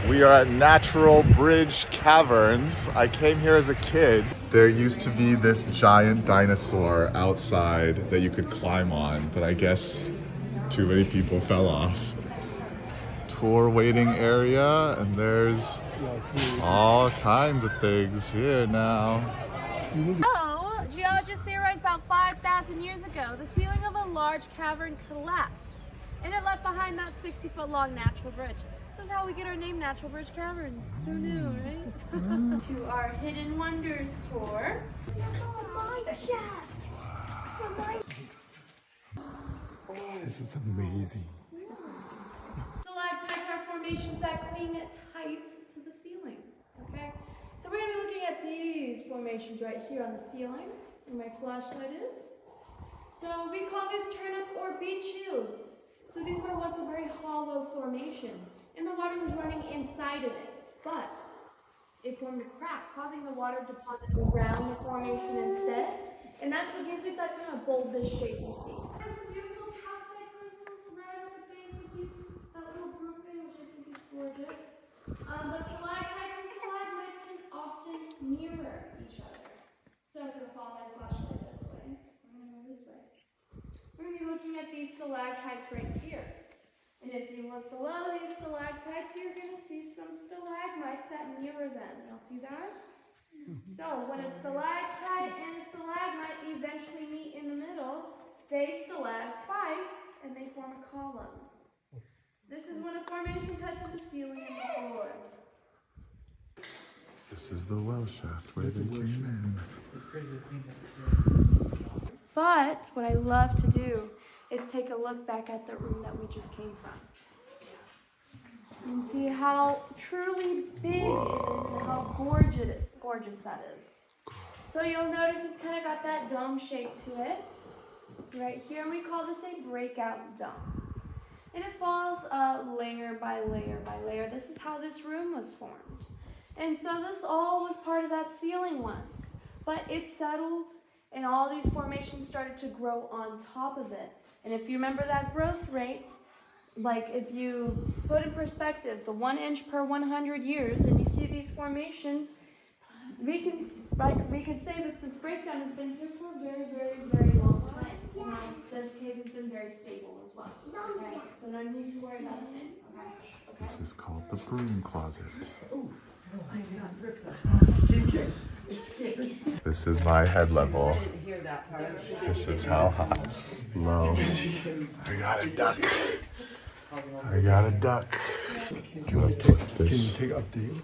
We are at Natural Bridge Caverns. I came here as a kid. There used to be this giant dinosaur outside that you could climb on, but I guess too many people fell off. Tour waiting area, and there's all kinds of things here now. So, geologists theorized about 5,000 years ago, the ceiling of a large cavern collapsed, and it left behind that 60-foot long natural bridge. This is how we get our name, Natural Bridge Caverns. Who knew, right? To our Hidden Wonders tour. This is amazing. Stalactites are formations that cling tight to the ceiling, okay? So we're going to be looking at these formations right here on the ceiling, where my flashlight is. So we call these turnip or beet shields. So these were once a very hollow formation, and the water was running inside of it, but it formed a crack, causing the water to deposit around the formation instead, and that's what gives it that kind of bulbous shape you see. There's some beautiful calcite crystals right at the base of that little grouping, which I think is gorgeous. But stalactites and stalagmites can often mirror each other. So if you follow my flashlight this way, I'm going to go this way. We're going to be looking at these stalactites right here. And if you look below these stalactites, you're going to see some stalagmites that mirror them. You'll see that? So when a stalactite and a stalagmite eventually meet in the middle, they stalagmite and they form a column. This is when a formation touches the ceiling and the floor. This is the well shaft where they came in. But what I love to do is take a look back at the room that we just came from. And see how truly big it is and how gorgeous that is. So you'll notice it's kind of got that dome shape to it. Right here, and we call this a breakout dome. And it falls layer by layer by layer. This is how this room was formed. And so this all was part of that ceiling once. But it settled, and all these formations started to grow on top of it. And if you remember that growth rate, like if you put in perspective the 1 inch per 100 years, and you see these formations, we could say that this breakdown has been here for a very, very, very long time. You know, this cave has been very stable as well. Okay, so no need to worry about a thing. Okay. This is called the broom closet. This is my head level. This is how high, low. I got a duck. I got a duck. I'm gonna put this. Can you take up these?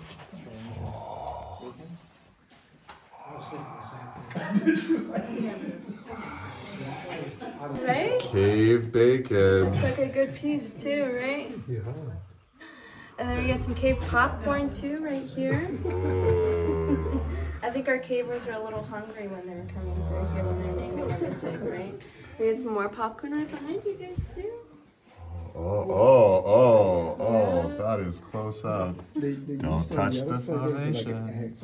Right? Cave bacon. It's like a good piece too, right? Yeah. And then we get some cave popcorn too, right here. I think our cavers are a little hungry when they're coming through here when they're naming everything, right? We get some more popcorn right behind you guys too. Oh, that is close up. Don't touch the formation.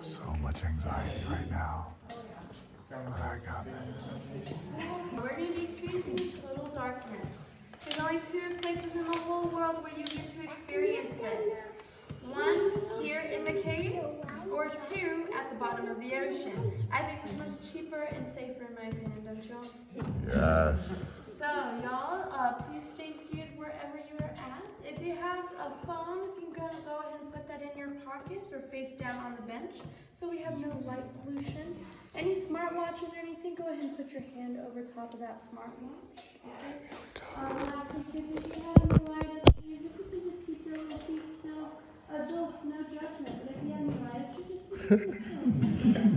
So much anxiety right now. But I got this. We're going to be experiencing total darkness. There's only 2 places in the whole world where you get to experience this. 1 here in the cave, or 2 at the bottom of the ocean. I think this was cheaper and safer in my opinion, don't y'all? Yes. So y'all, please stay seated wherever you are at. If you have a phone, if you can go ahead and put that in your pockets or face down on the bench so we have no light pollution. Any smartwatches or anything, go ahead and put your hand over top of that smartwatch. Okay. Lastly, if you have any light issues, if you can just keep your little feet still. Adults, no judgment, but if you have any light issues, just keep your feet still.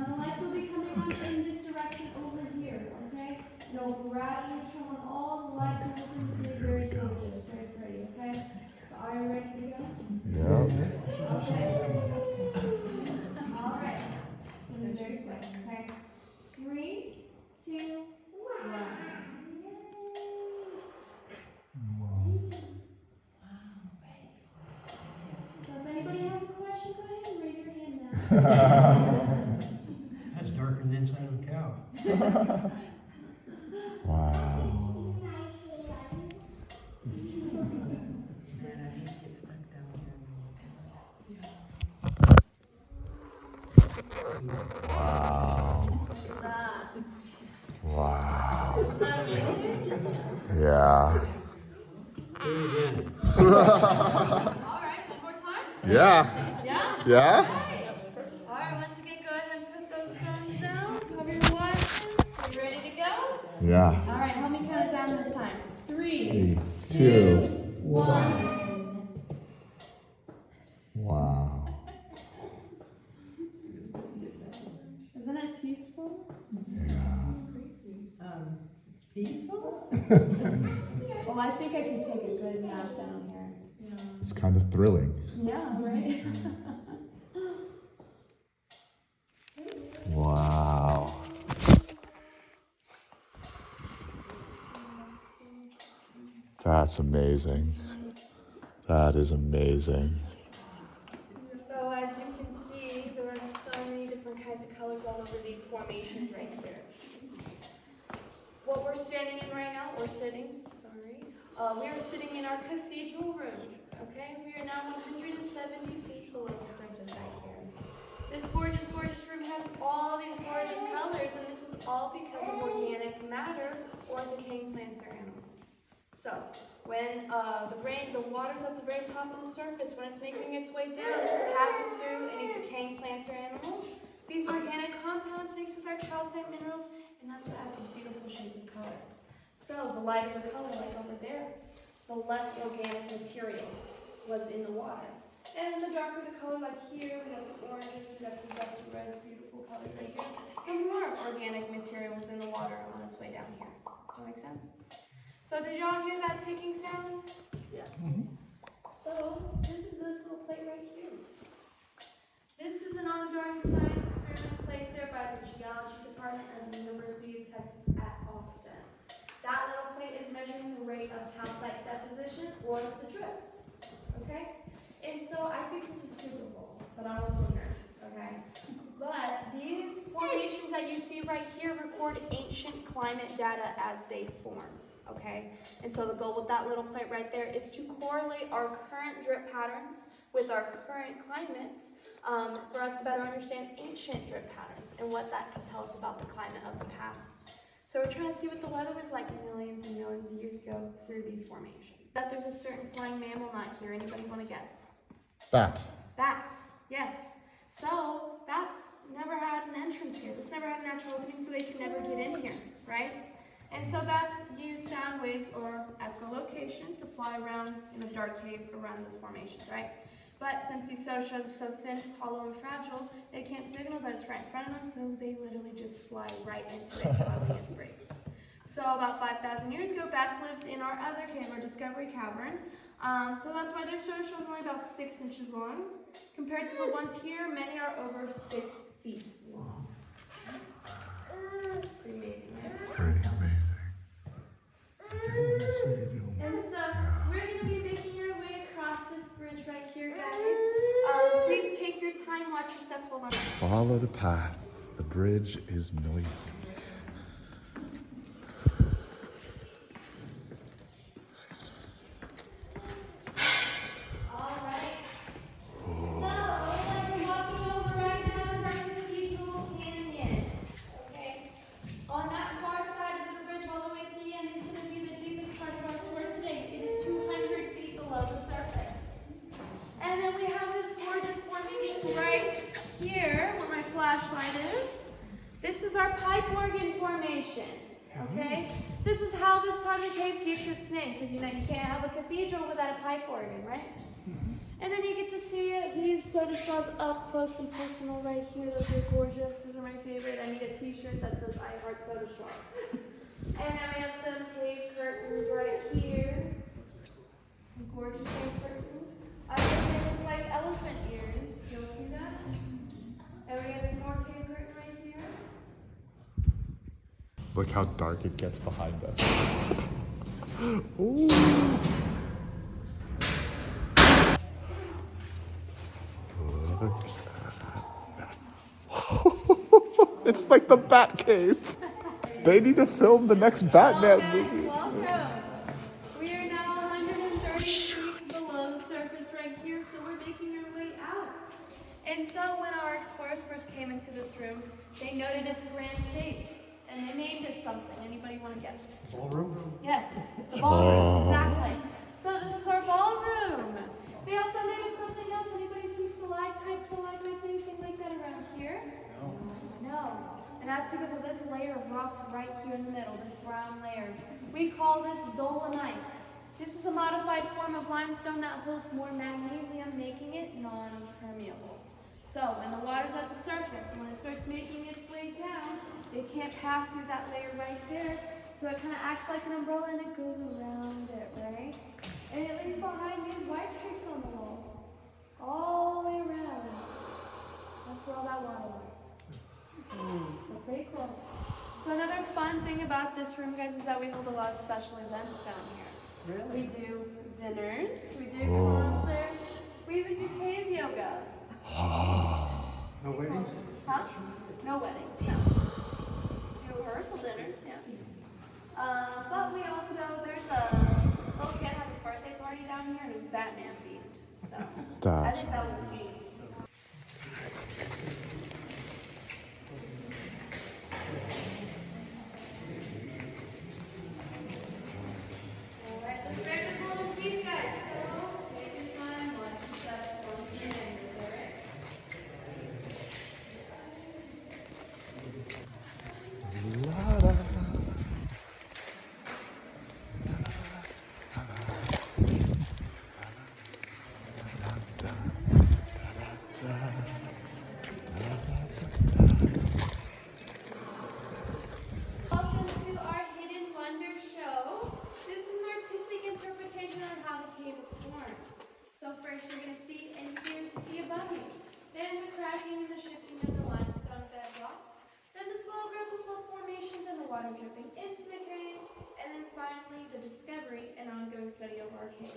The lights will be coming on in this direction over here, okay? And it'll gradually turn on all the lights, and it's going to be very gorgeous, very pretty, okay? So are you ready to go? Yeah. Okay. All right. Very quick, okay? 3, 2, 1. So if anybody has a question, go ahead and raise your hand now. That's darker than the inside of a cow. Wow. Alright, one more time? Yeah. Yeah? Yeah? Alright, once again, go ahead and put those stones down. Cover your glasses. You ready to go? Yeah. Alright, help me count it down this time. 3, 3, 2, 2, 1. Wow. Isn't it peaceful? Peaceful? Oh, I think I can take a good nap down here. It's kind of thrilling. Yeah, right? Wow. That's amazing. That is amazing. So as you can see, there are so many different kinds of colors all over these formations right here. What we're standing in right now, we are sitting in our cathedral room, okay? We are now 170 feet below the surface right here. This gorgeous, gorgeous room has all these gorgeous colors, and this is all because of organic matter or decaying plants or animals. So, when the water's at the very top of the surface, when it's making its way down, it passes through any decaying plants or animals. These organic compounds mix with our calcite minerals, and that's what adds these beautiful shades of color. So, the lighter the color, like over there, the less organic material was in the water. And then the darker the color, like here, we got some oranges, we got some dusty reds, beautiful colors right here. The more organic material was in the water on its way down here. Does that make sense? So did y'all hear that ticking sound? Yeah. So this is this little plate right here. This is an ongoing science experiment placed there by the geology department at the University of Texas at Austin. That little plate is measuring the rate of calcite deposition or the drips. Okay? And so I think this is super cool, but I'm also a nerd, okay? But these formations that you see right here record ancient climate data as they form, okay? And so the goal with that little plate right there is to correlate our current drip patterns with our current climate for us to better understand ancient drip patterns and what that can tell us about the climate of the past. So we're trying to see what the weather was like millions and millions of years ago through these formations. That there's a certain flying mammal not here. Anybody want to guess? Bat. Bats, yes. So, bats never had an entrance here. This never had a natural opening, so they could never get in here, right? And so bats use sound waves or echolocation to fly around in a dark cave around those formations, right? But since these soda shells are so thin, hollow, and fragile, they can't signal that it's right in front of them, so they literally just fly right into it, causing it to break. So about 5,000 years ago, bats lived in our other cave, our Discovery Cavern. So that's why their soda shell is only about 6 inches long. Compared to the ones here, many are over 6 feet long. Pretty amazing, right? Pretty amazing. And so we're going to be making our way across this bridge right here, guys. Please take your time, watch your step, hold on. Follow the path. The bridge is noisy. This is our pipe organ formation, okay? This is how this part of the cave gets its name, because you know you can't have a cathedral without a pipe organ, right? And then you get to see it, these soda straws up close and personal right here. Those are gorgeous. Those are my favorite. I need a t-shirt that says I heart soda straws. And then we have some cave curtains right here. Some gorgeous cave curtains. I think they look like elephant ears. You'll see that? And we got some more cave curtain right here. Look how dark it gets behind us. Ooh. Look at that. It's like the Bat Cave. They need to film the next Batman movie. Welcome. We are now 130 feet below the surface right here, so we're making our way out. And so when our explorers first came into this room, they noted its grand shape. And they named it something. Anybody want to guess? Ballroom? Yes, the ballroom, exactly. So this is our ballroom. They also made it something else. Anybody see stalactites, stalagmites, anything like that around here? No. And that's because of this layer of rock right here in the middle, this brown layer. We call this dolomite. This is a modified form of limestone that holds more magnesium, making it non-permeable. So when the water's at the surface, when it starts making its way down, it can't pass through that layer right there. So it kind of acts like an umbrella and it goes around it, right? And it leaves behind these white streaks on the wall, all the way around. That's where all that water went. So pretty cool. So another fun thing about this room, guys, is that we hold a lot of special events down here. Really? We do dinners, we do concerts, we even do cave yoga. No weddings? Huh? No weddings, no. Do rehearsal dinners, yeah. But we also, there's a little kid had his birthday party down here and it was Batman themed. So I think that was neat. Alright, let's break this little seat, guys. So take your time, watch your step, watch your fingers, alright? Welcome to our Hidden Wonder Show. This is an artistic interpretation on how the cave is formed. So first you're going to see and see above you. Then the cracking and the shifting of the limestone bedrock. Then the slow growth of flood formations and the water dripping into the cave. And then finally the discovery and ongoing study of our cave.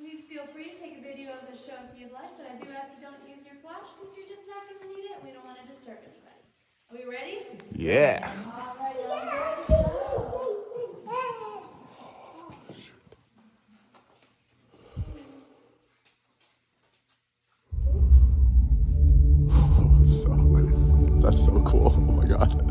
Please feel free to take a video of the show if you'd like, but I do ask you don't use your flash because you're just not going to need it and we don't want to disturb anybody. Are we ready? Yeah. Alright, let's get the show. That's so cool. Oh my god.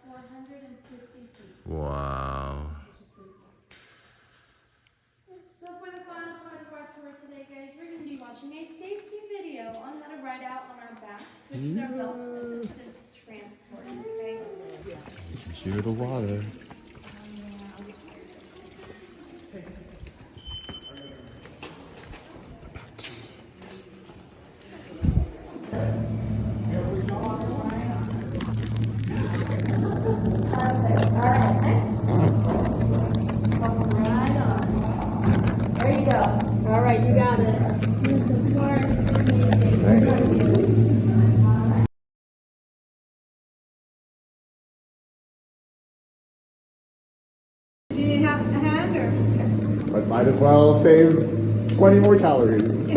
450 feet. Wow. So for the final part of our tour today, guys, we're going to be watching a safety video on how to ride out on our backs, which is our belt assistant transport, okay? Hear the water. Perfect. All right, next. Right on. There you go. All right, you got it. Use some force. Amazing. Do you need a hand or? But might as well save 20 more calories.